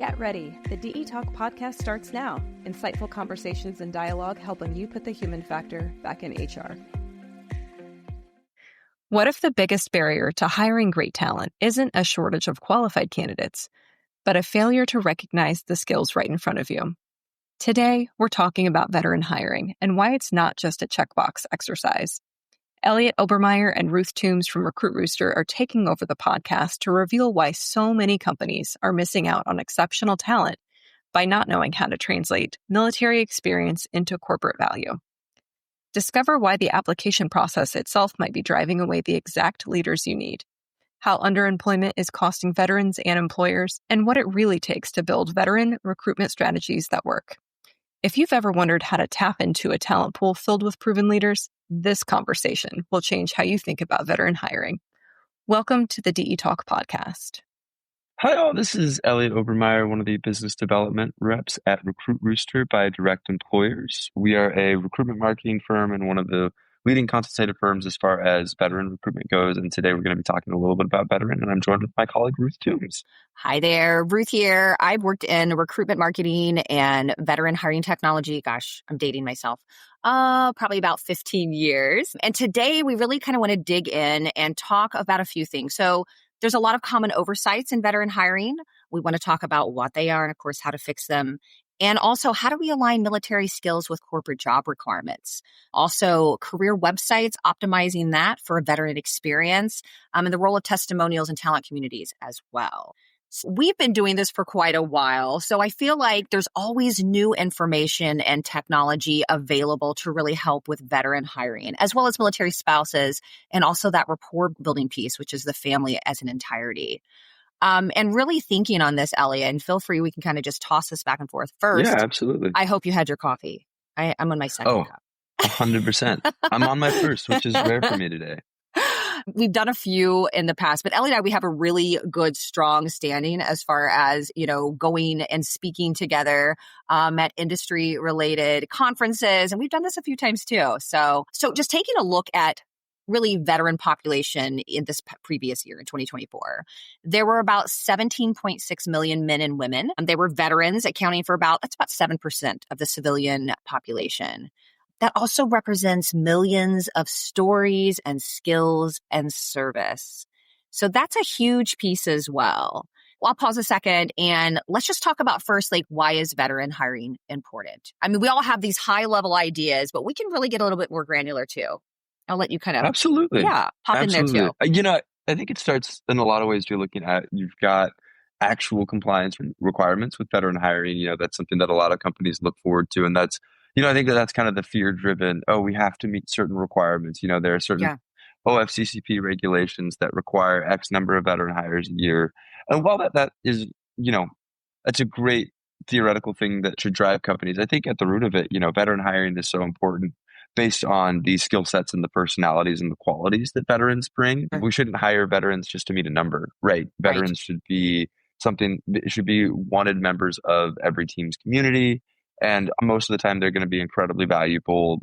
Get ready. The DE Talk podcast starts now. Insightful conversations and dialogue helping you put the human factor back in HR. What if the biggest barrier to hiring great talent isn't a shortage of qualified candidates, but a failure to recognize the skills right in front of you? Today, we're talking about veteran hiring and why it's not just a checkbox exercise. Elliott, Obermaier, and Ruth Toombs from Rooster are taking over the podcast to reveal why so many companies are missing out on exceptional talent by not knowing how to translate military experience into corporate value. Discover why the application process itself might be driving away the exact leaders you need, how underemployment is costing veterans and employers, and what it really takes to build veteran recruitment strategies that work. If you've ever wondered how to tap into a talent pool filled with proven leaders, this conversation will change how you think about veteran hiring. Welcome to the DE Talk podcast. Hi all, this is Elliott Obermaier, one of the business development reps at Rooster by Direct Employers. We are a recruitment marketing firm and one of the leading consultative firms as far as veteran recruitment goes. And today we're going to be talking a little bit about veteran, and I'm joined with my colleague, Ruth Toombs. Hi there, Ruth here. I've worked in recruitment marketing and veteran hiring technology. Gosh, I'm dating myself. Probably about 15 years. And today we really kind of want to dig in and talk about a few things. So there's a lot of common oversights in veteran hiring. We want to talk about what they are and, of course, how to fix them. And also, how do we align military skills with corporate job requirements? Also, career websites, optimizing that for a veteran experience, and the role of testimonials and talent communities as well. So we've been doing this for quite a while, so I feel like there's always new information and technology available to really help with veteran hiring, as well as military spouses, and also that rapport building piece, which is the family as an entirety. And really thinking on this, Elliott, and feel free, we can kind of just toss this back and forth. First, Yeah, absolutely. I hope you had your coffee. I'm on my second cup. 100%. I'm on my first, which is rare for me today. We've done a few in the past, but Elliott and I, we have a really good, strong standing as far as, going and speaking together at industry-related conferences. And we've done this a few times too. So just taking a look at really veteran population in this previous year, in 2024. There were about 17.6 million men and women. They were veterans, accounting for that's about 7% of the civilian population. That also represents millions of stories and skills and service. So that's a huge piece as well. I'll pause a second and let's just talk about first, why is veteran hiring important? I mean, we all have these high level ideas, but we can really get a little bit more granular too. I'll let you kind of Absolutely. Pop in there too. I think it starts in a lot of ways. You've got actual compliance requirements with veteran hiring. That's something that a lot of companies look forward to. And that's, I think that's kind of the fear driven. Oh, we have to meet certain requirements. There are certain OFCCP regulations that require X number of veteran hires a year. And while that is, that's a great theoretical thing that should drive companies, I think at the root of it, veteran hiring is so important based on the skill sets and the personalities and the qualities that veterans bring. We shouldn't hire veterans just to meet a number, right? Veterans should be wanted members of every team's community. And most of the time, they're going to be incredibly valuable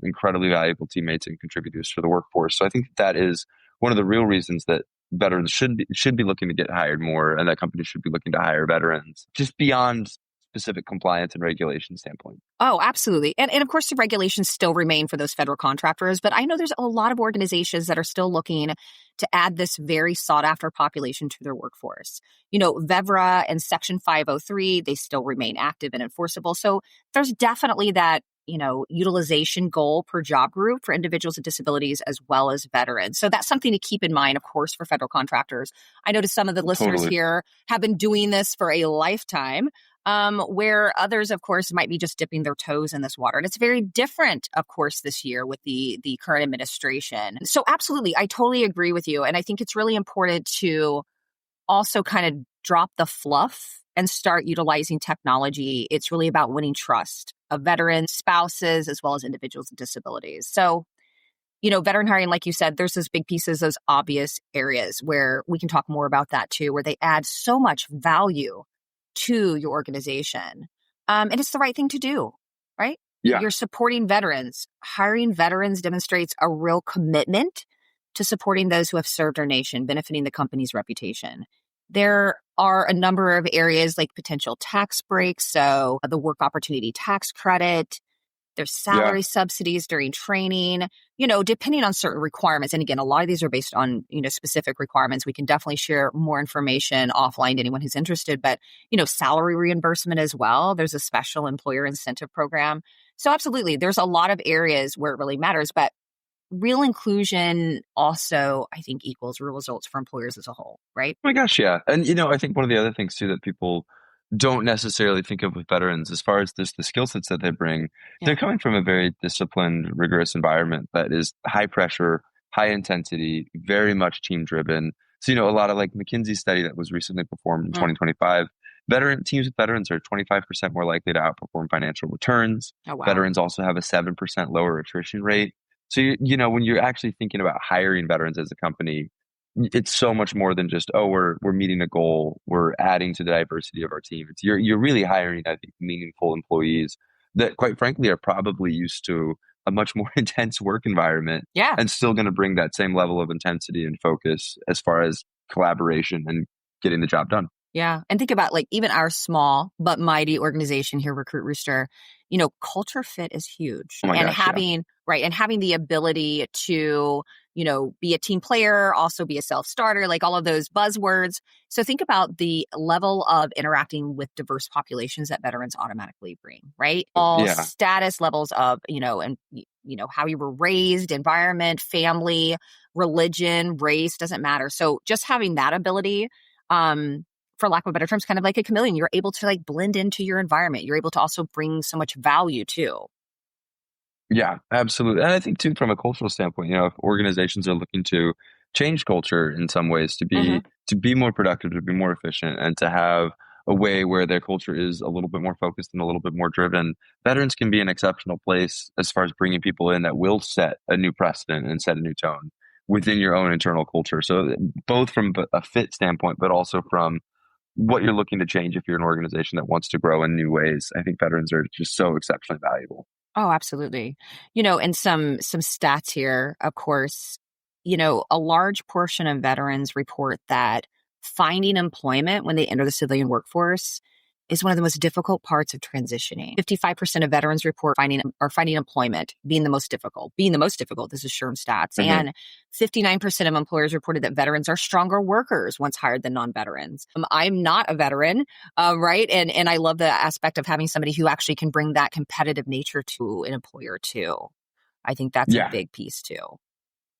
teammates and contributors for the workforce. So I think that is one of the real reasons that veterans should be looking to get hired more, and that companies should be looking to hire veterans, just beyond specific compliance and regulation standpoint. Oh, absolutely. And of course, the regulations still remain for those federal contractors, but I know there's a lot of organizations that are still looking to add this very sought after population to their workforce. VEVRA and Section 503, they still remain active and enforceable. So there's definitely that, utilization goal per job group for individuals with disabilities as well as veterans. So that's something to keep in mind, of course, for federal contractors. I noticed some of the listeners here have been doing this for a lifetime. Where others, of course, might be just dipping their toes in this water. And it's very different, of course, this year with the current administration. So absolutely, I totally agree with you. And I think it's really important to also kind of drop the fluff and start utilizing technology. It's really about winning trust of veterans, spouses, as well as individuals with disabilities. So, veteran hiring, like you said, there's those big pieces, those obvious areas where we can talk more about that too, where they add so much value to your organization. And it's the right thing to do, right? Yeah. You're supporting veterans. Hiring veterans demonstrates a real commitment to supporting those who have served our nation, benefiting the company's reputation. There are a number of areas like potential tax breaks. So the work opportunity tax credit, there's salary subsidies during training, depending on certain requirements. And again, a lot of these are based on, specific requirements. We can definitely share more information offline to anyone who's interested, but, salary reimbursement as well. There's a special employer incentive program. So absolutely, there's a lot of areas where it really matters, but real inclusion also, I think, equals real results for employers as a whole, right? Oh my gosh, yeah. And, I think one of the other things too that people don't necessarily think of with veterans as far as just the skill sets that they bring, they're coming from a very disciplined, rigorous environment that is high pressure, high intensity, very much team driven. So, a lot of like McKinsey study that was recently performed in 2025, teams with veterans are 25% more likely to outperform financial returns. Oh, wow. Veterans also have a 7% lower attrition rate. So, when you're actually thinking about hiring veterans as a company, it's so much more than just, we're meeting a goal, we're adding to the diversity of our team. You're really hiring, I think, meaningful employees that, quite frankly, are probably used to a much more intense work environment, and still going to bring that same level of intensity and focus as far as collaboration and getting the job done. Yeah. And think about like even our small but mighty organization here, Recruit Rooster, culture fit is huge. Oh my and gosh, having, right. And having the ability to, be a team player, also be a self-starter, like all of those buzzwords. So think about the level of interacting with diverse populations that veterans automatically bring, right? All status levels of, and, how you were raised, environment, family, religion, race, doesn't matter. So just having that ability, for lack of a better terms, kind of like a chameleon, you're able to like blend into your environment. You're able to also bring so much value too. Yeah, absolutely. And I think too, from a cultural standpoint, if organizations are looking to change culture in some ways to be more productive, to be more efficient, and to have a way where their culture is a little bit more focused and a little bit more driven, veterans can be an exceptional place as far as bringing people in that will set a new precedent and set a new tone within your own internal culture. So both from a fit standpoint, but also from what you're looking to change if you're an organization that wants to grow in new ways. I think veterans are just so exceptionally valuable. Oh, absolutely. And some stats here, of course, a large portion of veterans report that finding employment when they enter the civilian workforce is one of the most difficult parts of transitioning. 55% of veterans report finding employment being the most difficult. This is SHRM stats. And 59% of employers reported that veterans are stronger workers once hired than non-veterans. I'm not a veteran, right? And I love the aspect of having somebody who actually can bring that competitive nature to an employer too. I think that's a big piece too.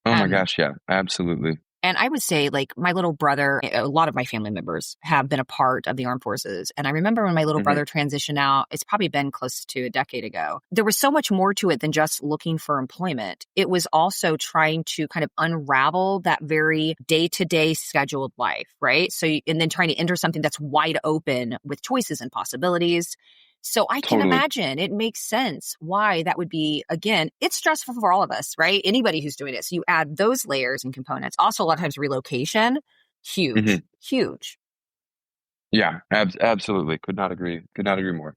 Oh my gosh, yeah, absolutely. And I would say, like, my little brother, a lot of my family members have been a part of the armed forces. And I remember when my little brother transitioned out, it's probably been close to a decade ago. There was so much more to it than just looking for employment. It was also trying to kind of unravel that very day-to-day scheduled life, right? And then trying to enter something that's wide open with choices and possibilities. So I can imagine it makes sense why that would be, again, it's stressful for all of us, right? Anybody who's doing it. So you add those layers and components. Also, a lot of times relocation, huge. Yeah, absolutely. Could not agree more.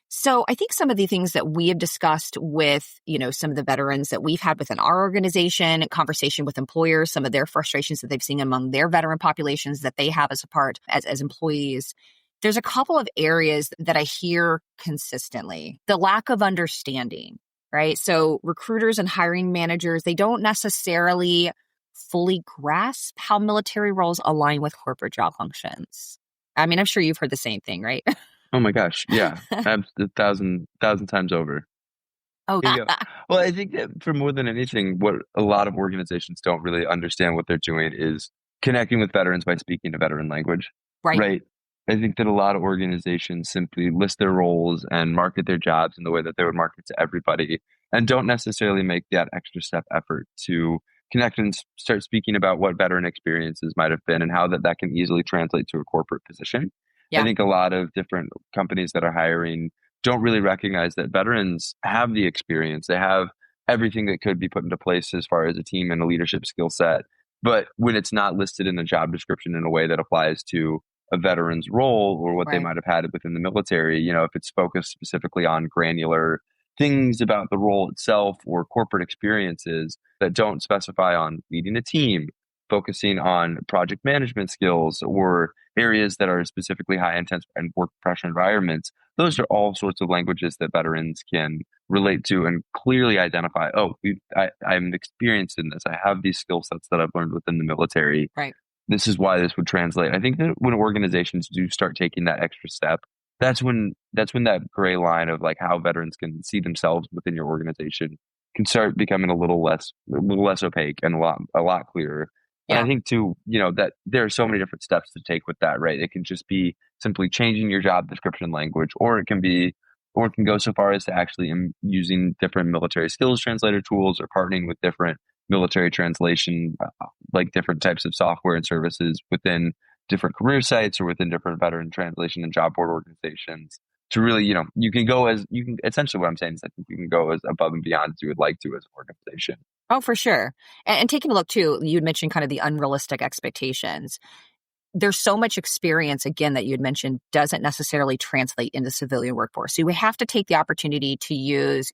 So I think some of the things that we have discussed with, some of the veterans that we've had within our organization, conversation with employers, some of their frustrations that they've seen among their veteran populations that they have as employees. There's a couple of areas that I hear consistently. The lack of understanding, right? So recruiters and hiring managers, they don't necessarily fully grasp how military roles align with corporate job functions. I mean, I'm sure you've heard the same thing, right? Oh my gosh, yeah, a thousand times over. Oh, well, I think that for more than anything, what a lot of organizations don't really understand what they're doing is connecting with veterans by speaking a veteran language, right? I think that a lot of organizations simply list their roles and market their jobs in the way that they would market to everybody and don't necessarily make that extra step effort to connect and start speaking about what veteran experiences might have been and how that can easily translate to a corporate position. Yeah. I think a lot of different companies that are hiring don't really recognize that veterans have the experience. They have everything that could be put into place as far as a team and a leadership skill set. But when it's not listed in the job description in a way that applies to a veteran's role or what they might have had within the military, if it's focused specifically on granular things about the role itself or corporate experiences that don't specify on leading a team, focusing on project management skills or areas that are specifically high intense and work pressure environments, those are all sorts of languages that veterans can relate to and clearly identify, oh, I'm experienced in this. I have these skill sets that I've learned within the military. Right. This is why this would translate. I think that when organizations do start taking that extra step, that's when that gray line of like how veterans can see themselves within your organization can start becoming a little less opaque and a lot clearer. And Yeah. I think too, that there are so many different steps to take with that, right? It can just be simply changing your job description language, or it can go so far as to actually using different military skills translator tools or partnering with different military translation, like different types of software and services within different career sites or within different veteran translation and job board organizations to really, essentially what I'm saying is I think you can go as above and beyond as you would like to as an organization. Oh, for sure. And taking a look too, you had mentioned kind of the unrealistic expectations. There's so much experience, again, that you had mentioned doesn't necessarily translate into civilian workforce. So we have to take the opportunity to use,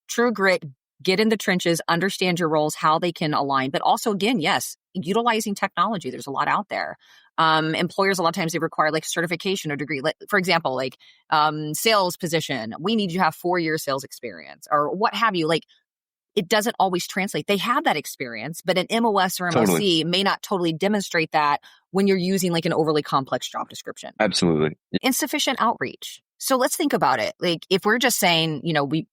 true grit, get in the trenches, understand your roles, how they can align. But also, again, yes, utilizing technology. There's a lot out there. Employers, a lot of times they require like certification or degree. Like, for example, like sales position, we need you to have 4 years sales experience or what have you. Like, it doesn't always translate. They have that experience, but an MOS or MOC Totally. may not totally demonstrate that when you're using like an overly complex job description. Absolutely. Insufficient outreach. So let's think about it. Like if we're just saying,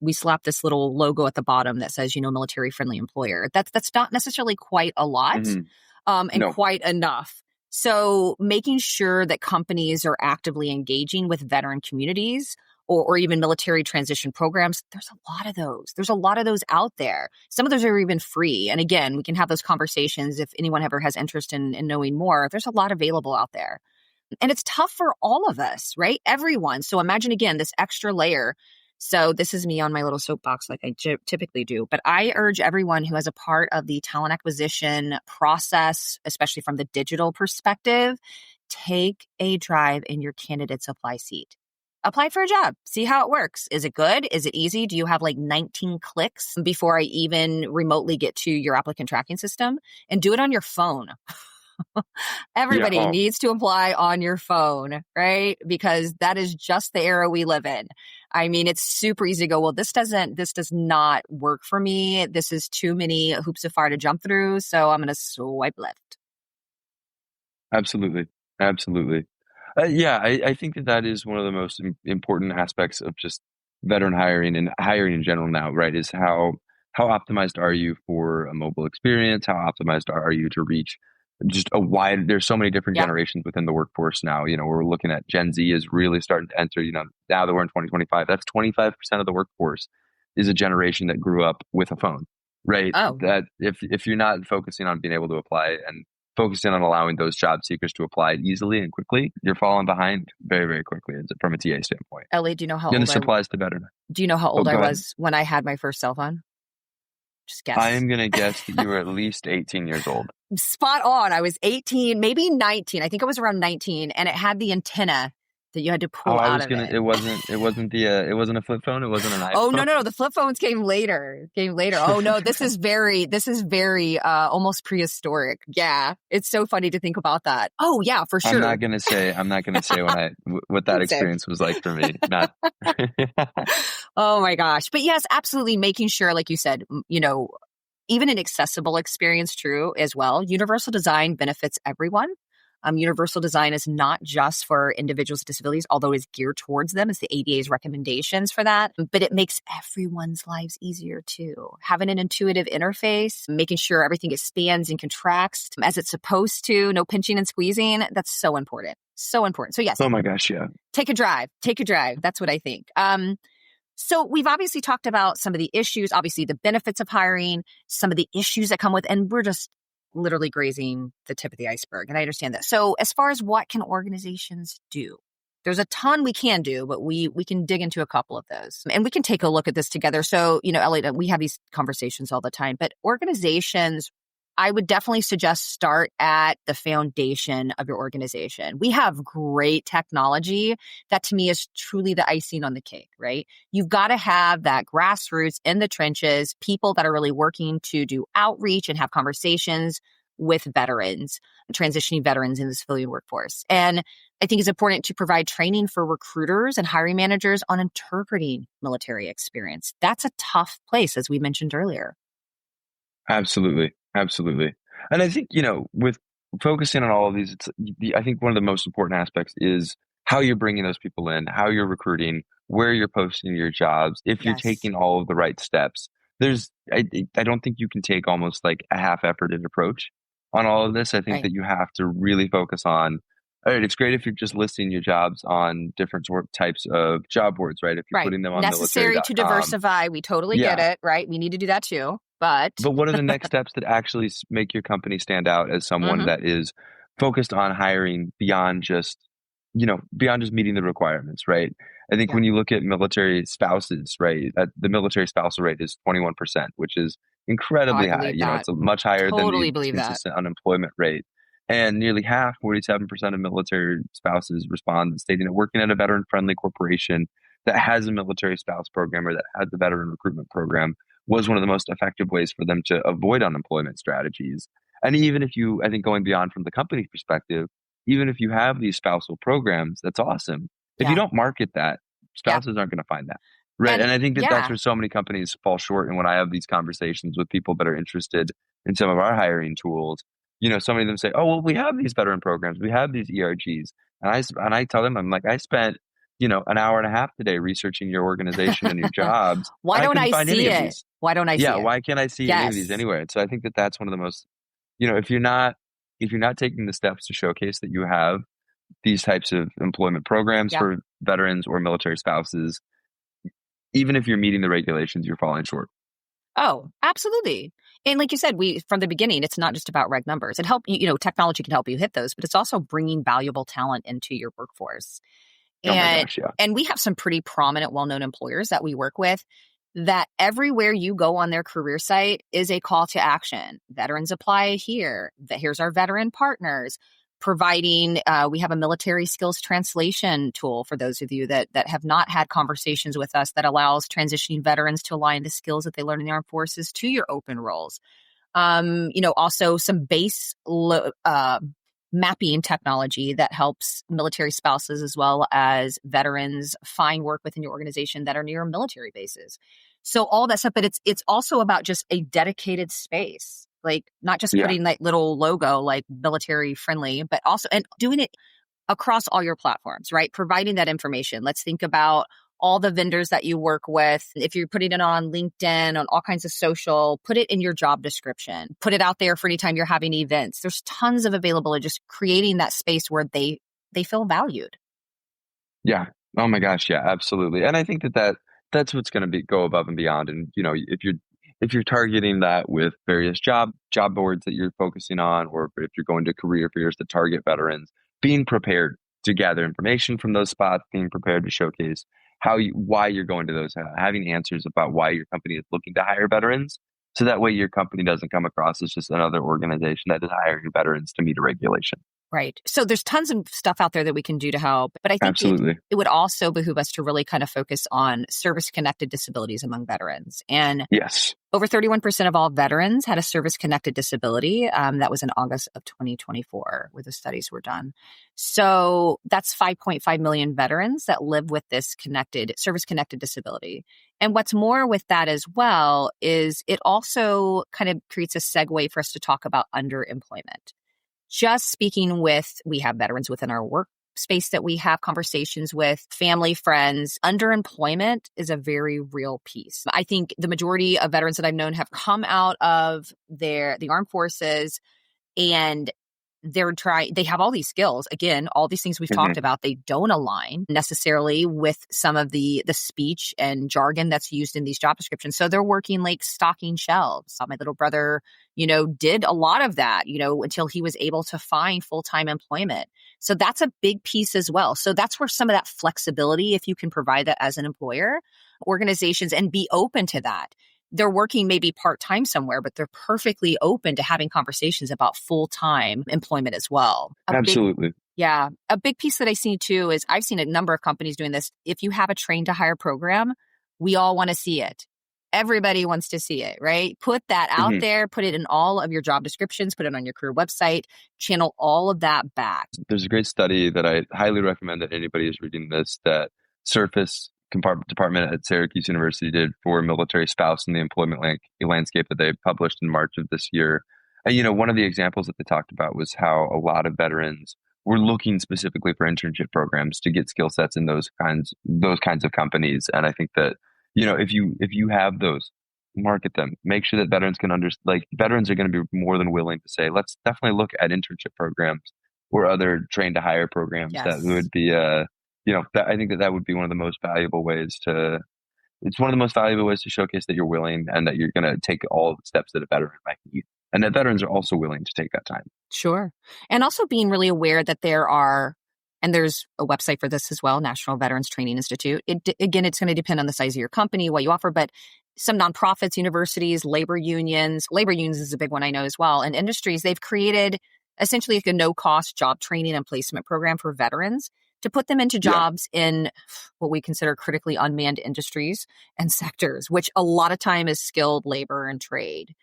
we slap this little logo at the bottom that says, military friendly employer, that's not necessarily quite a lot and No. quite enough. So making sure that companies are actively engaging with veteran communities or even military transition programs, there's a lot of those. There's a lot of those out there. Some of those are even free. And again, we can have those conversations if anyone ever has interest in knowing more. There's a lot available out there. And it's tough for all of us, right? Everyone. So imagine, again, this extra layer. So this is me on my little soapbox like I typically do. But I urge everyone who is a part of the talent acquisition process, especially from the digital perspective, take a drive in your candidate supply seat. Apply for a job. See how it works. Is it good? Is it easy? Do you have like 19 clicks before I even remotely get to your applicant tracking system? And do it on your phone. Everybody needs to apply on your phone, right? Because that is just the era we live in. I mean, it's super easy to go, well, this does not work for me. This is too many hoops of fire to jump through. So I'm going to swipe left. Absolutely. I think that is one of the most important aspects of just veteran hiring and hiring in general now, right? Is how optimized are you for a mobile experience? How optimized are you to reach just there's so many different generations within the workforce now. We're looking at Gen Z is really starting to enter, now that we're in 2025, that's 25% of the workforce is a generation that grew up with a phone, right? Oh. That if you're not focusing on being able to apply and focusing on allowing those job seekers to apply easily and quickly, you're falling behind very, very quickly from a TA standpoint. Elliott, do you know how old this applies to veteran. Do you know how old I go was when I had my first cell phone? Just guess. I am going to guess that you were at least 18 years old. Spot on. I was 18, maybe 19. I think I was around 19, and it had the antenna that you had to pull out of it. It wasn't a flip phone. It wasn't an iPhone. Oh, no. The flip phones came later. Oh no, this is very almost prehistoric. Yeah. It's so funny to think about that. Oh yeah, for sure. I'm not going to say what that experience was like for me. Not. Oh my gosh. But yes, absolutely making sure, like you said, even an accessible experience true as well. Universal design benefits everyone. Universal design is not just for individuals with disabilities, although it's geared towards them. It's the ADA's recommendations for that, but it makes everyone's lives easier too. Having an intuitive interface, making sure everything expands and contracts as it's supposed to, no pinching and squeezing. That's so important. So important. So yes. Oh my gosh, yeah. Take a drive. That's what I think. So we've obviously talked about some of the issues, obviously the benefits of hiring, some of the issues that come with, and we're just literally grazing the tip of the iceberg. And I understand that. So as far as what can organizations do, there's a ton we can do, but we can dig into a couple of those and we can take a look at this together. So, Elliott, we have these conversations all the time, but organizations, I would definitely suggest start at the foundation of your organization. We have great technology that to me is truly the icing on the cake, right? You've got to have that grassroots in the trenches, people that are really working to do outreach and have conversations with veterans, transitioning veterans in the civilian workforce. And I think it's important to provide training for recruiters and hiring managers on interpreting military experience. That's a tough place, as we mentioned earlier. Absolutely. Absolutely. And I think, with focusing on all of these, I think one of the most important aspects is how you're bringing those people in, how you're recruiting, where you're posting your jobs, if you're Yes. taking all of the right steps. I don't think you can take almost like a half-efforted approach on all of this. I think Right. that you have to really focus on, all right, it's great if you're just listing your jobs on different types of job boards, right? If you're Right. putting them on Necessary to military.com. diversify. We totally get Yeah. it, right? We need to do that too. But what are the next steps that actually make your company stand out as someone that is focused on hiring beyond just meeting the requirements, right? I think Yeah. when you look at military spouses, right, the military spousal rate is 21%, which is incredibly high. believe that. It's much higher Totally than the believe that. consistent unemployment rate. And nearly half, 47% of military spouses respond stating that working at a veteran-friendly corporation that has a military spouse program or that has a veteran recruitment program was one of the most effective ways for them to avoid unemployment strategies. And even if I think going beyond from the company perspective, even if you have these spousal programs, that's awesome. If you don't market that, spouses aren't going to find that. Right. And I think that's where so many companies fall short. And when I have these conversations with people that are interested in some of our hiring tools, so many of them say, oh, well, we have these veteran programs. We have these ERGs. And I tell them, I'm like, I spent, an hour and a half today researching your organization and your jobs. Why don't I see it? These. Why don't I see it? Yeah, why can't I see any of these anywhere? And so I think that's one of the most, if you're not taking the steps to showcase that you have these types of employment programs for veterans or military spouses, even if you're meeting the regulations, you're falling short. Oh, absolutely. And like you said, from the beginning, it's not just about reg numbers. It help you, technology can help you hit those, but it's also bringing valuable talent into your workforce. Oh my gosh, yeah. And we have some pretty prominent, well-known employers that we work with that everywhere you go on their career site is a call to action. Veterans apply here. Here's our veteran partners. Providing, we have a military skills translation tool for those of you that have not had conversations with us that allows transitioning veterans to align the skills that they learn in the armed forces to your open roles. Also some base mapping technology that helps military spouses as well as veterans find work within your organization that are near military bases. So all that stuff, but it's also about just a dedicated space, like not just putting that little logo like military friendly, but also and doing it across all your platforms, right? Providing that information. Let's think about all the vendors that you work with. If you're putting it on LinkedIn, on all kinds of social, put it in your job description. Put it out there for any time you're having events. There's tons of availability, just creating that space where they feel valued. Yeah. Oh my gosh. Yeah, absolutely. And I think that's what's going to go above and beyond. And, if you're targeting that with various job boards that you're focusing on, or if you're going to career fairs that target veterans, being prepared to gather information from those spots, being prepared to showcase why you're going to those, having answers about why your company is looking to hire veterans. So that way your company doesn't come across as just another organization that is hiring veterans to meet a regulation. Right. So there's tons of stuff out there that we can do to help. But I think it would also behoove us to really kind of focus on service-connected disabilities among veterans. And over 31% of all veterans had a service-connected disability. That was in August of 2024 where the studies were done. So that's 5.5 million veterans that live with this service-connected disability. And what's more with that as well is it also kind of creates a segue for us to talk about underemployment. Just speaking we have veterans within our workspace that we have conversations with, family, friends. Underemployment is a very real piece. I think the majority of veterans that I've known have come out of the armed forces and they have all these skills. Again, all these things we've talked about, they don't align necessarily with some of the speech and jargon that's used in these job descriptions. So they're working like stocking shelves. My little brother, did a lot of that, until he was able to find full-time employment. So that's a big piece as well. So that's where some of that flexibility, if you can provide that as an employer, organizations, and be open to that. They're working maybe part-time somewhere, but they're perfectly open to having conversations about full-time employment as well. Absolutely. A big piece that I see too is I've seen a number of companies doing this. If you have a train to hire program, we all want to see it. everybody wants to see it, right? Put that out there, put it in all of your job descriptions, put it on your career website, channel all of that back. There's a great study that I highly recommend that anybody is reading this, that Surface Department at Syracuse University did for military spouse in the employment landscape that they published in March of this year. And, one of the examples that they talked about was how a lot of veterans were looking specifically for internship programs to get skill sets in those kinds of companies. And I think that, if you have those, market them, make sure that veterans can veterans are going to be more than willing to say, let's definitely look at internship programs or other train to hire programs. Yes. That would be, I think that would be one of the most valuable ways to showcase that you're willing and that you're going to take all the steps that a veteran might need. And that veterans are also willing to take that time. Sure. And also being really aware that there's a website for this as well, National Veterans Training Institute. Again, it's going to depend on the size of your company, what you offer, but some nonprofits, universities, labor unions is a big one I know as well, and industries, they've created essentially like a no-cost job training and placement program for veterans to put them into jobs in what we consider critically unmanned industries and sectors, which a lot of time is skilled labor and trade.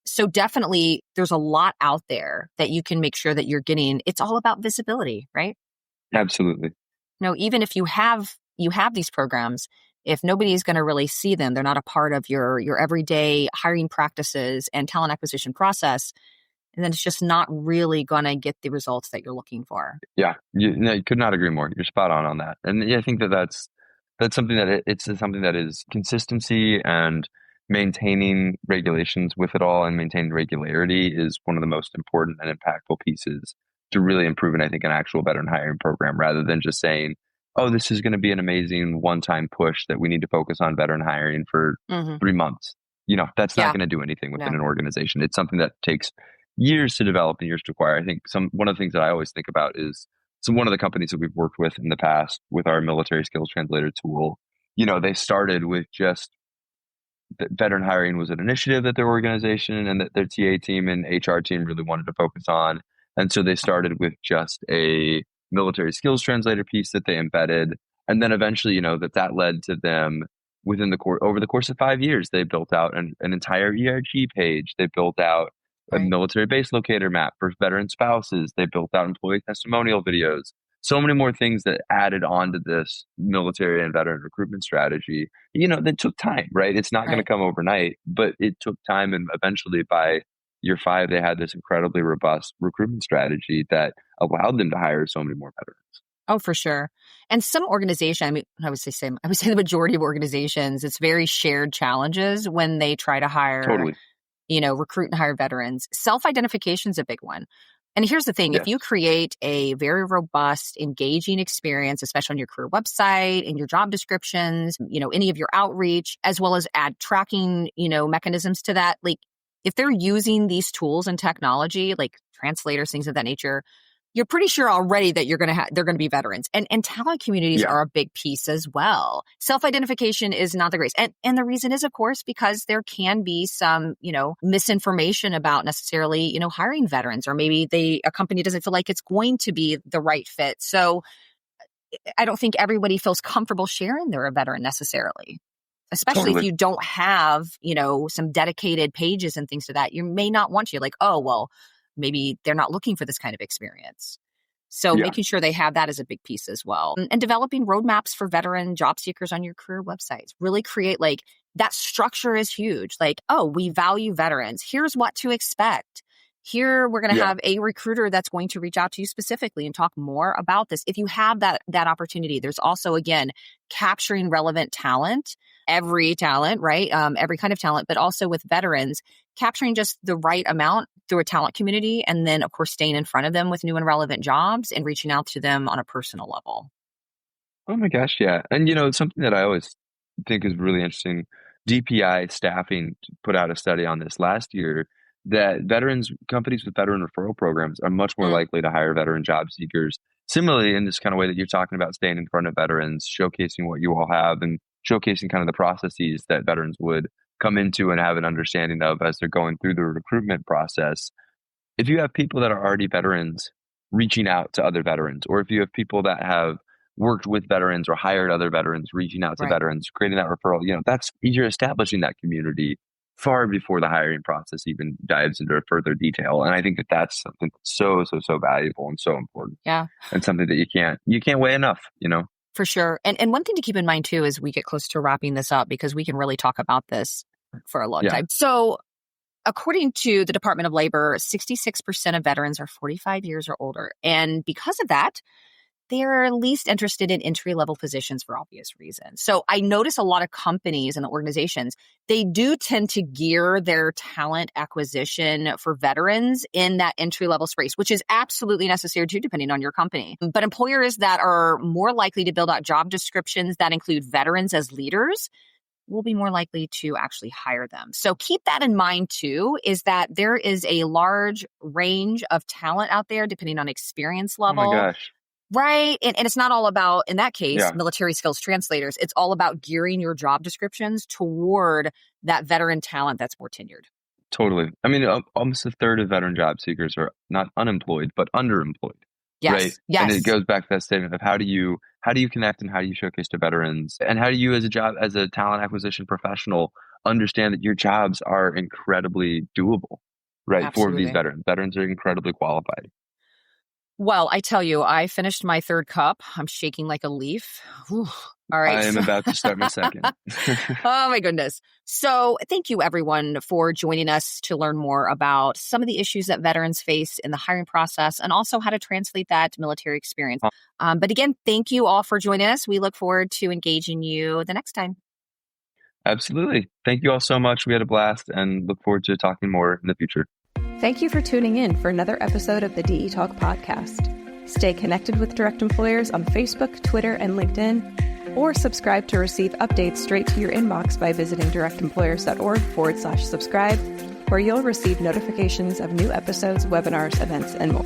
So definitely there's a lot out there that you can make sure that you're getting. It's all about visibility, right? Absolutely. Even if you have these programs, if nobody's going to really see them, they're not a part of your everyday hiring practices and talent acquisition process, and then it's just not really going to get the results that you're looking for. Yeah, you could not agree more. You're spot on that. And I think that's something that it's something that is consistency and maintaining regulations with it all, and maintaining regularity is one of the most important and impactful pieces to really improving, I think, an actual veteran hiring program, rather than just saying, oh, this is going to be an amazing one-time push that we need to focus on veteran hiring for 3 months. That's not going to do anything within an organization. It's something that takes years to develop and years to acquire. I think one of the things that I always think about is one of the companies that we've worked with in the past with our military skills translator tool, they started with just veteran hiring was an initiative that their organization and that their TA team and HR team really wanted to focus on. And so they started with just a military skills translator piece that they embedded. And then eventually, that led to them over the course of 5 years, they built out an entire ERG page. They built out a military base locator map for veteran spouses. They built out employee testimonial videos. So many more things that added on to this military and veteran recruitment strategy, that took time, right? It's not going to come overnight, but it took time. And eventually by year 5, they had this incredibly robust recruitment strategy that allowed them to hire so many more veterans. Oh, for sure. And some organization, I would say the majority of organizations, it's very shared challenges when they try to hire, recruit and hire veterans. Self-identification is a big one. And here's the thing, if you create a very robust, engaging experience, especially on your career website, in your job descriptions, any of your outreach, as well as add tracking, mechanisms to that, like if they're using these tools and technology, like translators, things of that nature, you're pretty sure already that they're going to be veterans. And talent communities are a big piece as well. Self-identification is not the greatest. And the reason is, of course, because there can be some, misinformation about necessarily, hiring veterans, or maybe a company doesn't feel like it's going to be the right fit. So I don't think everybody feels comfortable sharing they're a veteran necessarily. Especially if you don't have, some dedicated pages and things to that, you may not want to. Like, oh, well, maybe they're not looking for this kind of experience. So making sure they have that is a big piece as well. And developing roadmaps for veteran job seekers on your career websites. Really create that structure is huge. Like, oh, we value veterans. Here's what to expect. Here, we're going to have a recruiter that's going to reach out to you specifically and talk more about this. If you have that opportunity, there's also, again, capturing relevant talent, every talent, right? Every kind of talent, but also with veterans, capturing just the right amount through a talent community. And then, of course, staying in front of them with new and relevant jobs and reaching out to them on a personal level. Oh my gosh, yeah. And, something that I always think is really interesting, DPI Staffing put out a study on this last year, that companies with veteran referral programs are much more likely to hire veteran job seekers. Similarly, in this kind of way that you're talking about, staying in front of veterans, showcasing what you all have and showcasing kind of the processes that veterans would come into and have an understanding of as they're going through the recruitment process. If you have people that are already veterans reaching out to other veterans, or if you have people that have worked with veterans or hired other veterans, reaching out to veterans, creating that referral. You're establishing that community far before the hiring process even dives into further detail. And I think that that's something so valuable and so important. Yeah. And something that you can't weigh enough, For sure. And one thing to keep in mind too, as we get close to wrapping this up, because we can really talk about this for a long time. So according to the Department of Labor, 66% of veterans are 45 years or older. And because of that, they are least interested in entry-level positions for obvious reasons. So I notice a lot of companies and organizations, they do tend to gear their talent acquisition for veterans in that entry-level space, which is absolutely necessary too, depending on your company. But employers that are more likely to build out job descriptions that include veterans as leaders will be more likely to actually hire them. So keep that in mind too, is that there is a large range of talent out there depending on experience level. Oh my gosh. Right. And it's not all about, in that case, military skills translators. It's all about gearing your job descriptions toward that veteran talent that's more tenured. Totally. I mean, almost a third of veteran job seekers are not unemployed, but underemployed. Yes. Right. Yes. And it goes back to that statement of how do you connect and how do you showcase to veterans, and how do you as a talent acquisition professional understand that your jobs are incredibly doable, right? Absolutely. For these veterans. Veterans are incredibly qualified. Well, I tell you, I finished my third cup. I'm shaking like a leaf. Whew. All right. I am about to start my second. Oh, my goodness. So thank you, everyone, for joining us to learn more about some of the issues that veterans face in the hiring process and also how to translate that to military experience. But again, thank you all for joining us. We look forward to engaging you the next time. Absolutely. Thank you all so much. We had a blast and look forward to talking more in the future. Thank you for tuning in for another episode of the DE Talk podcast. Stay connected with direct employers on Facebook, Twitter, and LinkedIn, or subscribe to receive updates straight to your inbox by visiting directemployers.org/subscribe, where you'll receive notifications of new episodes, webinars, events, and more.